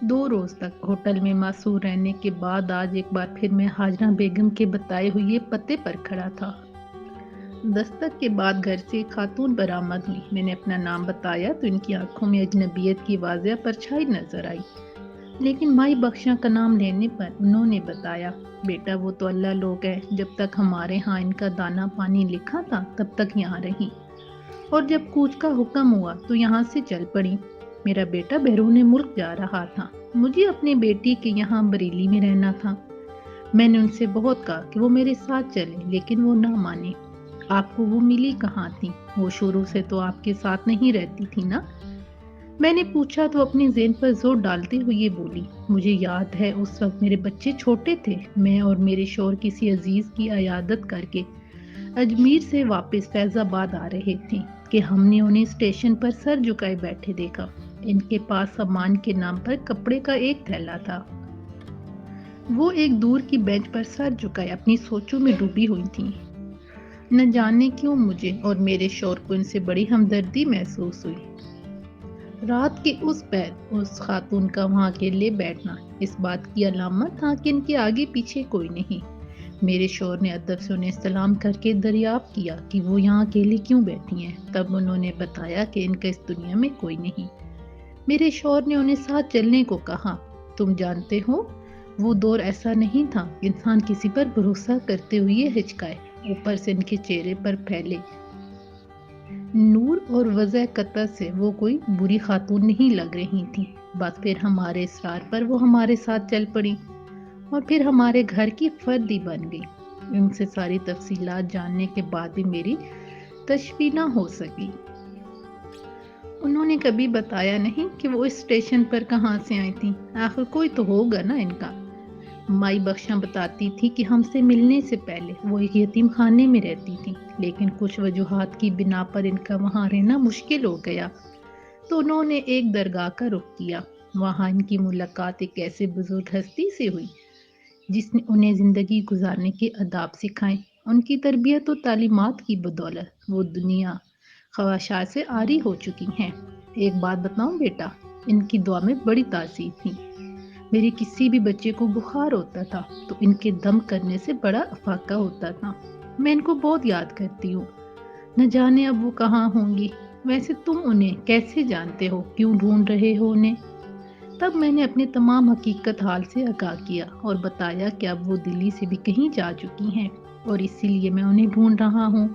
2 روز تک ہوٹل میں معصور رہنے کے بعد آج ایک بار پھر میں حاجرہ بیگم کے بتائے ہوئے پتے پر کھڑا تھا۔ دستک کے بعد گھر سے ایک خاتون برآمد ہوئی۔ میں نے اپنا نام بتایا تو ان کی آنکھوں میں اجنبیت کی واضح پرچھائی نظر آئی، لیکن مائی بخشاں کا نام لینے پر انہوں نے بتایا، بیٹا وہ تو اللہ لوگ ہے، جب تک ہمارے ہاں ان کا دانا پانی لکھا تھا تب تک یہاں رہی، اور جب کوچ کا حکم ہوا تو یہاں سے چل پڑی۔ میرا بیٹا بیرون ملک جا رہا تھا، مجھے اپنی بیٹی کے یہاں بریلی میں رہنا تھا۔ میں نے ان سے بہت کہا کہ وہ میرے ساتھ چلے، لیکن وہ نہ مانے۔ آپ کو وہ ملی کہاں تھی؟ وہ شروع سے تو آپ کے ساتھ نہیں رہتی تھی نا؟ میں نے پوچھا تو اپنے ذہن پر زور ڈالتے ہوئے بولی، مجھے یاد ہے اس وقت میرے بچے چھوٹے تھے، میں اور میرے شوہر کسی عزیز کی عیادت کر کے اجمیر سے واپس فیض آباد آ رہے تھے کہ ہم نے انہیں اسٹیشن پر سر جھکائے بیٹھے دیکھا۔ ان کے پاس سامان کے نام پر کپڑے کا ایک تھیلا تھا۔ وہ ایک دور کی بینچ پر سر جھکائے اپنی سوچوں میں ڈوبی ہوئی تھیں۔ نہ جانے کیوں مجھے اور میرے شوہر کو ان سے بڑی ہمدردی محسوس ہوئی۔ رات کے اس پہر اس خاتون کا وہاں اکیلے بیٹھنا اس بات کی علامت تھا کہ ان کے آگے پیچھے کوئی نہیں۔ میرے شوہر نے ادب سے انہیں سلام کر کے دریافت کیا کہ وہ یہاں اکیلے کیوں بیٹھی ہیں۔ تب انہوں نے بتایا کہ ان کا اس دنیا میں کوئی نہیں۔ میرے شوہر نے انہیں ساتھ چلنے کو کہا۔ تم جانتے ہو، وہ دور ایسا نہیں تھا کہ انسان کسی پر بھروسہ کرتے ہوئے ہچکائے۔ اوپر سے ان کے چہرے پر پھیلے نور اور وضع قطع سے وہ کوئی بری خاتون نہیں لگ رہی تھی۔ بس پھر ہمارے اصرار پر وہ ہمارے ساتھ چل پڑی اور پھر ہمارے گھر کی فردی بن گئی۔ ان سے ساری تفصیلات جاننے کے بعد بھی میری تشفی نہ ہو سکی۔ انہوں نے کبھی بتایا نہیں کہ وہ اس اسٹیشن پر کہاں سے آئی تھیں؟ آخر کوئی تو ہوگا نا ان کا۔ مائی بخشاں بتاتی تھی کہ ہم سے ملنے سے پہلے وہ ایک یتیم خانے میں رہتی تھی، لیکن کچھ وجوہات کی بنا پر ان کا وہاں رہنا مشکل ہو گیا تو انہوں نے ایک درگاہ کا رخ کیا۔ وہاں ان کی ملاقات ایک ایسے بزرگ ہستی سے ہوئی جس نے انہیں زندگی گزارنے کے آداب سکھائے۔ ان کی تربیت و تعلیمات کی بدولت وہ دنیا خواہشات سے عاری ہو چکی ہیں۔ ایک بات بتاؤں بیٹا، ان کی دعا میں بڑی تاثیر تھی۔ میرے کسی بھی بچے کو بخار ہوتا تھا تو ان کے دم کرنے سے بڑا افاقہ ہوتا تھا۔ میں ان کو بہت یاد کرتی ہوں، نہ جانے اب وہ کہاں ہوں گی۔ ویسے تم انہیں کیسے جانتے ہو؟ کیوں ڈھونڈ رہے ہو انہیں؟ تب میں نے اپنے تمام حقیقت حال سے آگاہ کیا اور بتایا کہ اب وہ دلی سے بھی کہیں جا چکی ہیں اور اسی لیے میں انہیں ڈھونڈ رہا ہوں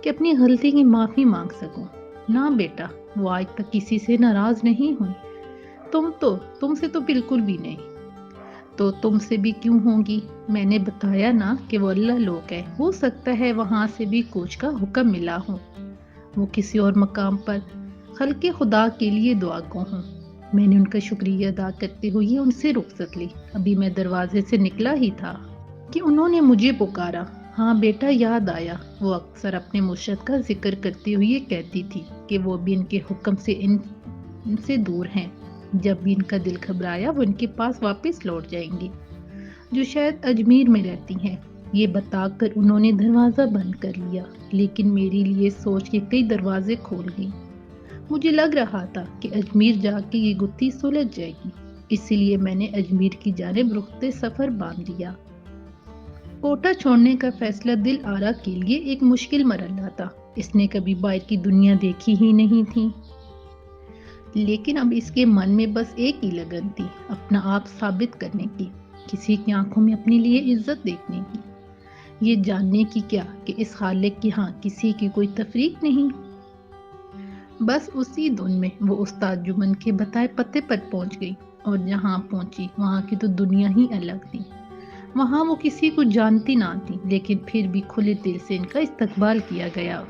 کہ اپنی غلطی کی معافی مانگ سکوں۔ نہ بیٹا، وہ آج تک کسی سے ناراض نہیں ہوئی۔ تم سے تو بالکل بھی نہیں۔ تو تم سے بھی کیوں ہوگی؟ میں نے بتایا نا کہ وہ اللہ لوگ ہے، ہو سکتا ہے وہاں سے بھی کوچ کا حکم ملا ہو، وہ کسی اور مقام پر خلق خدا کے لیے دعا گو ہوں۔ میں نے ان کا شکریہ ادا کرتے ہوئے ان سے رخصت لی۔ ابھی میں دروازے سے نکلا ہی تھا کہ انہوں نے مجھے پکارا۔ ہاں بیٹا، یاد آیا، وہ اکثر اپنے مرشد کا ذکر کرتے ہوئے کہتی تھی کہ وہ بھی ان کے حکم سے ان سے دور ہیں۔ جب بھی ان کا دل گھبرایا وہ ان کے پاس واپس لوٹ جائیں گی، جو شاید اجمیر میں رہتی ہیں۔ یہ بتا کر انہوں نے دروازہ بند کر لیا، لیکن میرے لیے سوچ کے کئی دروازے کھول گئی۔ مجھے لگ رہا تھا کہ اجمیر جا کے یہ گتھی سلجھ جائے گی، اسی لیے میں نے اجمیر کی جانب رخت سفر باندھ لیا۔ کوٹہ چھوڑنے کا فیصلہ دل آرا کے لیے ایک مشکل مرحلہ تھا۔ اس نے کبھی باہر کی دنیا دیکھی ہی نہیں تھی، لیکن اب اس کے من میں بس ایک ہی لگن تھی، اپنا آپ ثابت کرنے کی، کسی کی آنکھوں میں اپنے لیے عزت دیکھنے کی، یہ جاننے کی کیا کہ اس خالق کے ہاں کسی کی کوئی تفریق نہیں۔ بس اسی دن میں وہ استاد جمن کے بتائے پتے پر پہنچ گئی، اور جہاں پہنچی وہاں کی تو دنیا ہی الگ تھی۔ وہاں وہ کسی کو جانتی نہ تھی، لیکن پھر بھی کھلے دل سے ان کا استقبال کیا گیا۔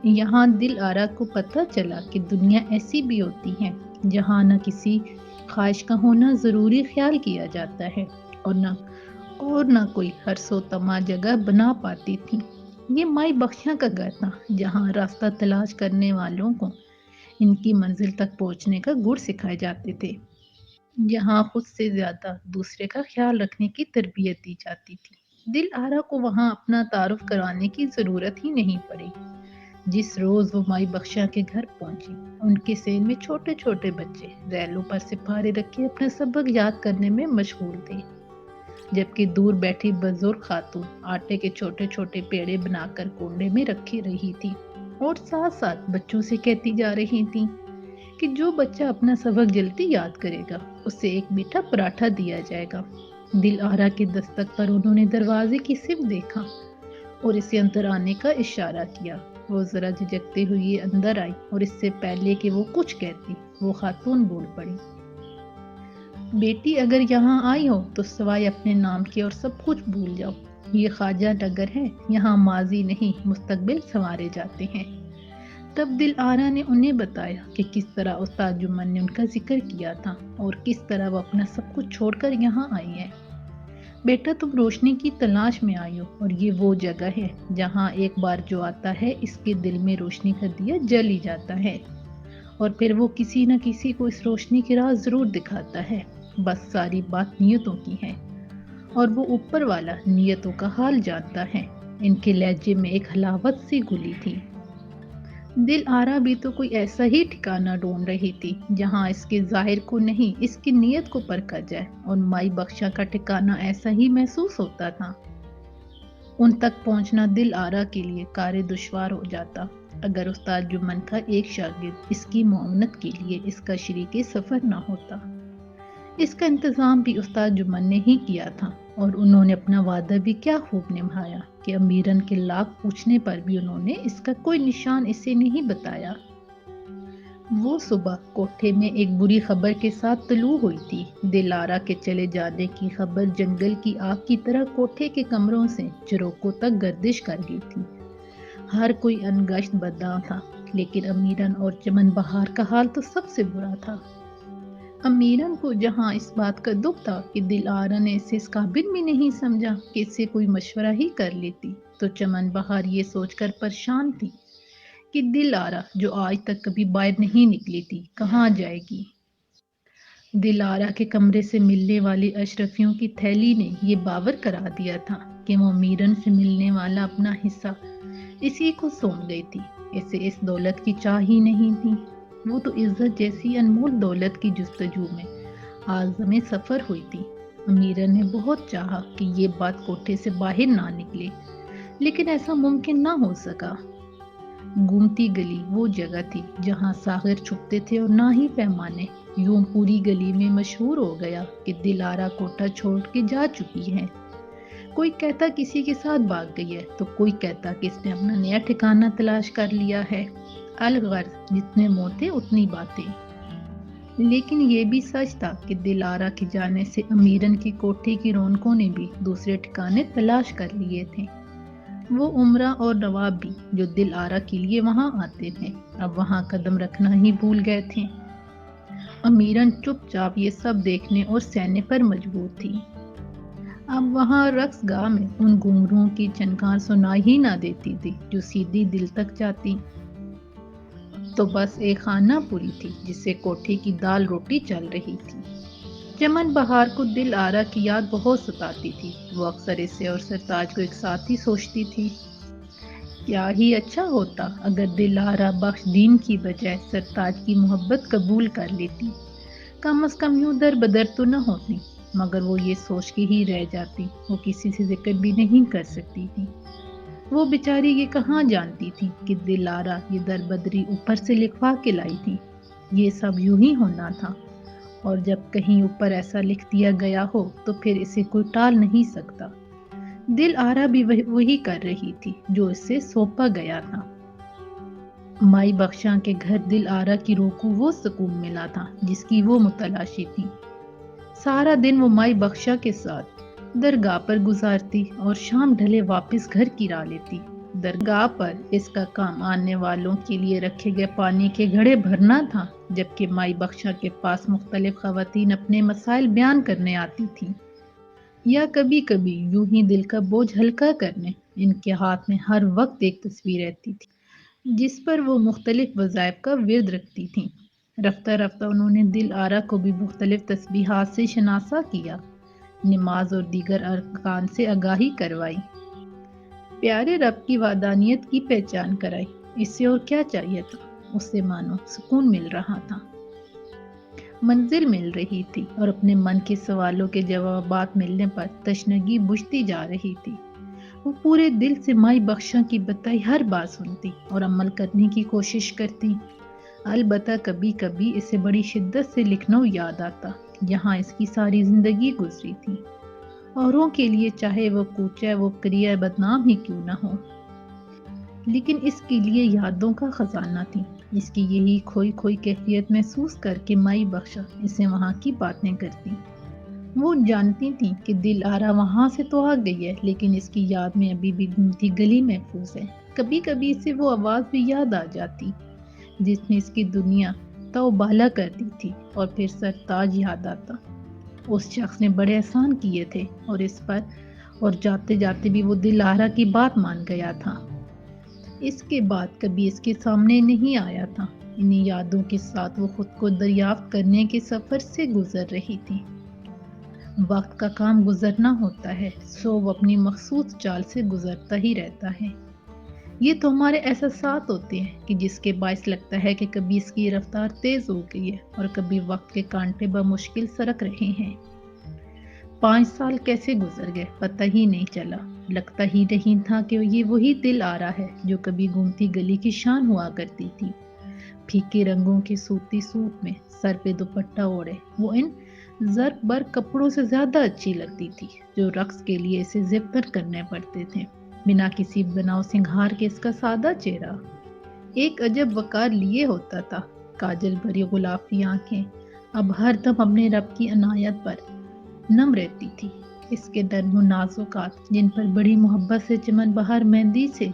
یہاں دل آرا کو پتہ چلا کہ دنیا ایسی بھی ہوتی ہے جہاں نہ کسی خواہش کا ہونا ضروری خیال کیا جاتا ہے اور نہ کوئی حرص و طمع جگہ بنا پاتی تھی۔ یہ مائی بخشاں کا گھر تھا، جہاں راستہ تلاش کرنے والوں کو ان کی منزل تک پہنچنے کا گر سکھائے جاتے تھے، جہاں خود سے زیادہ دوسرے کا خیال رکھنے کی تربیت دی جاتی تھی۔ دل آرا کو وہاں اپنا تعارف کرانے کی ضرورت ہی نہیں پڑی۔ جس روز وہ مائی بخشا کے گھر پہنچی، ان کے سین میں چھوٹے چھوٹے بچے ریلوں پر سپارے رکھے اپنا سبق یاد کرنے میں مشغول تھے، جبکہ دور بیٹھی بزرگ خاتون آٹے کے چھوٹے چھوٹے پیڑے بنا کر کنڈے میں رکھی رہی تھی اور ساتھ ساتھ بچوں سے کہتی جا رہی تھی کہ جو بچہ اپنا سبق جلدی یاد کرے گا اسے ایک میٹھا پراٹھا دیا جائے گا۔ دل آرا کے دستک پر انہوں نے دروازے کی صرف دیکھا اور اسے اندر آنے کا اشارہ کیا۔ وہ ذرا جھجکتے ہوئے اندر آئی اور اس سے پہلے کہ وہ کچھ کہتی وہ خاتون بول پڑی، بیٹی اگر یہاں آئی ہو تو سوائے اپنے نام کے اور سب کچھ بھول جاؤ، یہ خواجہ نگر ہے، یہاں ماضی نہیں مستقبل سنوارے جاتے ہیں۔ تب دل آرا نے انہیں بتایا کہ کس طرح استاد جمن نے ان کا ذکر کیا تھا اور کس طرح وہ اپنا سب کچھ چھوڑ کر یہاں آئی ہے۔ بیٹا تم روشنی کی تلاش میں آئی ہو اور یہ وہ جگہ ہے جہاں ایک بار جو آتا ہے اس کے دل میں روشنی کا دیا جل ہی جاتا ہے اور پھر وہ کسی نہ کسی کو اس روشنی کی راہ ضرور دکھاتا ہے، بس ساری بات نیتوں کی ہے اور وہ اوپر والا نیتوں کا حال جانتا ہے۔ ان کے لہجے میں ایک حلاوت سی گھلی تھی۔ دل آرا بھی تو کوئی ایسا ہی ٹھکانہ ڈھونڈ رہی تھی جہاں اس کے ظاہر کو نہیں اس کی نیت کو پرکھا جائے، اور مائی بخشا کا ٹھکانہ ایسا ہی محسوس ہوتا تھا۔ ان تک پہنچنا دل آرا کے لیے کار دشوار ہو جاتا اگر استاد جمن کا ایک شاگرد اس کی معاونت کے لیے اس کا شریک سفر نہ ہوتا۔ اس کا انتظام بھی استاد جمن نے ہی کیا تھا اور انہوں نے اپنا وعدہ بھی کیا خوب نبھایا کہ امیرن کے لاکھ پوچھنے پر بھی انہوں نے اس کا کوئی نشان اسے نہیں بتایا۔ وہ صبح کوٹھے میں ایک بری خبر کے ساتھ طلوع ہوئی تھی۔ دل آرا کے چلے جانے کی خبر جنگل کی آگ کی طرح کوٹھے کے کمروں سے جھروکوں تک گردش کر گئی تھی۔ ہر کوئی انگشت بداں تھا، لیکن امیرن اور چمن بہار کا حال تو سب سے برا تھا۔ امیرن کو جہاں اس بات کا دکھ تھا کہ دل آرا نے اسے اس قابل بھی نہیں سمجھا کہ اس سے کوئی مشورہ ہی کر لیتی، تو چمن بہار یہ سوچ کر پریشان تھی کہ دل آرا جو آج تک کبھی باہر نہیں نکلی تھی کہاں جائے گی۔ دل آرا کے کمرے سے ملنے والی اشرفیوں کی تھیلی نے یہ باور کرا دیا تھا کہ وہ امیرن سے ملنے والا اپنا حصہ اسی کو سونپ گئی تھی۔ اسے اس دولت کی چاہ ہی نہیں تھی، وہ تو عزت جیسی انمول دولت کی جستجو میں عازم سفر ہوئی تھی۔ امیرن نے بہت چاہا کہ یہ بات کوٹھے سے باہر نہ نکلے، لیکن ایسا ممکن نہ ہو سکا۔ گومتی گلی وہ جگہ تھی جہاں ساغر چھپتے تھے اور نہ ہی پیمانے، یوں پوری گلی میں مشہور ہو گیا کہ دل آرا کوٹھا چھوڑ کے جا چکی ہے۔ کوئی کہتا کسی کے ساتھ بھاگ گئی ہے تو کوئی کہتا کہ اس نے اپنا نیا ٹھکانہ تلاش کر لیا ہے۔ الغرض جتنے منہ تھے اتنی باتیں، لیکن یہ بھی سچ تھا کہ دل آرا کے جانے سے امیرن کی کوٹھی کی رونقوں نے بھی دوسرے ٹھکانے تلاش کر لیے تھے۔ وہ عمرہ اور نواب بھی جو دل آرا کے لیے وہاں آتے تھے اب وہاں قدم رکھنا ہی بھول گئے تھے۔ امیرن چپ چاپ یہ سب دیکھنے اور سہنے پر مجبور تھی۔ اب وہاں رقص گاہ میں ان گھنگروؤں کی چنکار سنائی ہی نہ دیتی تھی جو سیدھی دل تک جاتی۔ تو بس ایک خانہ پوری تھی جس سے کوٹھے کی دال روٹی چل رہی تھی۔ چمن بہار کو دل آرا کی یاد بہت ستاتی تھی۔ وہ اکثر اسے اور سرتاج کو ایک ساتھ ہی سوچتی تھی۔ کیا ہی اچھا ہوتا اگر دل آرا بخش دین کی بجائے سرتاج کی محبت قبول کر لیتی، کم از کم یوں در بدر تو نہ ہوتی۔ مگر وہ یہ سوچ کے ہی رہ جاتی، وہ کسی سے ذکر بھی نہیں کر سکتی تھی۔ وہ بیچاری یہ کہاں جانتی تھی کہ دل آرا یہ در بدری اوپر سے لکھوا کے لائی تھی۔ یہ سب یوں ہی ہونا تھا، اور جب کہیں اوپر ایسا لکھ دیا گیا ہو تو پھر اسے کوئی ٹال نہیں سکتا۔ دل آرا بھی وہی کر رہی تھی جو اس سے سونپا گیا تھا۔ مائی بخشاں کے گھر دل آرا کی روح کو وہ سکون ملا تھا جس کی وہ متلاشی تھی۔ سارا دن وہ مائی بخشا کے ساتھ درگاہ پر گزارتی اور شام ڈھلے واپس گھر کی راہ لیتی۔ درگاہ پر اس کا کام آنے والوں کے لیے رکھے گئے پانی کے گھڑے بھرنا تھا، جبکہ مائی بخشا کے پاس مختلف خواتین اپنے مسائل بیان کرنے آتی تھیں یا کبھی کبھی یوں ہی دل کا بوجھ ہلکا کرنے۔ ان کے ہاتھ میں ہر وقت ایک تصویر رہتی تھی جس پر وہ مختلف وظائف کا ورد رکھتی تھیں۔ رفتہ رفتہ انہوں نے دل آرا کو بھی مختلف تسبیحات سے شناسا کیا، نماز اور دیگر ارکان سے آگاہی کروائی، پیارے رب کی وحدانیت کی پہچان کرائی اس سے اور کیا چاہیے تھا؟ اس سے مانو سکون مل رہا تھا، منزل مل رہی تھی اور اپنے من کے سوالوں کے جوابات ملنے پر تشنگی بجھتی جا رہی تھی۔ وہ پورے دل سے مائی بخشاں کی بتائی ہر بات سنتی اور عمل کرنے کی کوشش کرتی۔ البتہ کبھی کبھی اسے بڑی شدت سے لکھنؤ یاد آتا، یہاں اس کی ساری زندگی گزری تھی، اوروں کے لیے چاہے وہ کوچہ وہ کریا بدنام ہی کیوں نہ ہو، لیکن اس کے لیے یادوں کا خزانہ تھی۔ اس کی یہی کھوئی کھوئی کیفیت محسوس کر کے مائی بخشا اسے وہاں کی باتیں کرتی۔ وہ جانتی تھی کہ دل آرا وہاں سے تو آ گئی ہے، لیکن اس کی یاد میں ابھی بھی گھومتی گلی محفوظ ہے۔ کبھی کبھی اسے وہ آواز بھی یاد آ جاتی جس نے اس کی دنیا توبالا کر دی تھی، اور پھر سرتاج یاد آتا۔ اس شخص نے بڑے احسان کیے تھے اور اس پر، اور جاتے جاتے بھی وہ دل آرا کی بات مان گیا تھا۔ اس کے بعد کبھی اس کے سامنے نہیں آیا تھا۔ انہی یادوں کے ساتھ وہ خود کو دریافت کرنے کے سفر سے گزر رہی تھی۔ وقت کا کام گزرنا ہوتا ہے، سو وہ اپنی مخصوص چال سے گزرتا ہی رہتا ہے۔ یہ تو ہمارے احساسات ہوتے ہیں کہ جس کے باعث لگتا ہے کہ کبھی اس کی رفتار تیز ہو گئی ہے اور کبھی وقت کے کانٹے بمشکل سرک رہے ہیں۔ 5 سال کیسے گزر گئے پتہ ہی نہیں چلا۔ لگتا ہی نہیں تھا کہ یہ وہی دل آرا ہے جو کبھی گھومتی گلی کی شان ہوا کرتی تھی۔ پھیکے رنگوں کے سوتی سوٹ میں سر پہ دوپٹہ اوڑھے وہ ان زرق برق کپڑوں سے زیادہ اچھی لگتی تھی جو رقص کے لیے اسے زب پر کرنے پڑتے تھے۔ بنا کسی بناؤ سنگھار کے اس کا سادہ چہرہ ایک عجب وقار لیے ہوتا تھا۔ کاجل بھری غلافی آنکھیں اب ہر دم اپنے رب کی عنایت پر نم رہتی تھی۔ اس کے نرم و نازک ہاتھ جن پر بڑی محبت سے چمن بہار مہندی سے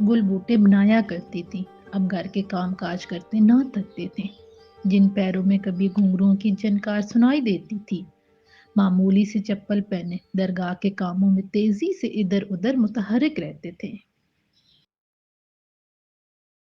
گل بوٹے بنایا کرتی تھی، اب گھر کے کام کاج کرتے نہ تھکتے تھے۔ جن پیروں میں کبھی گھنگروں کی جھنکار سنائی دیتی تھی، معمولی سے چپل پہنے درگاہ کے کاموں میں تیزی سے ادھر ادھر متحرک رہتے تھے۔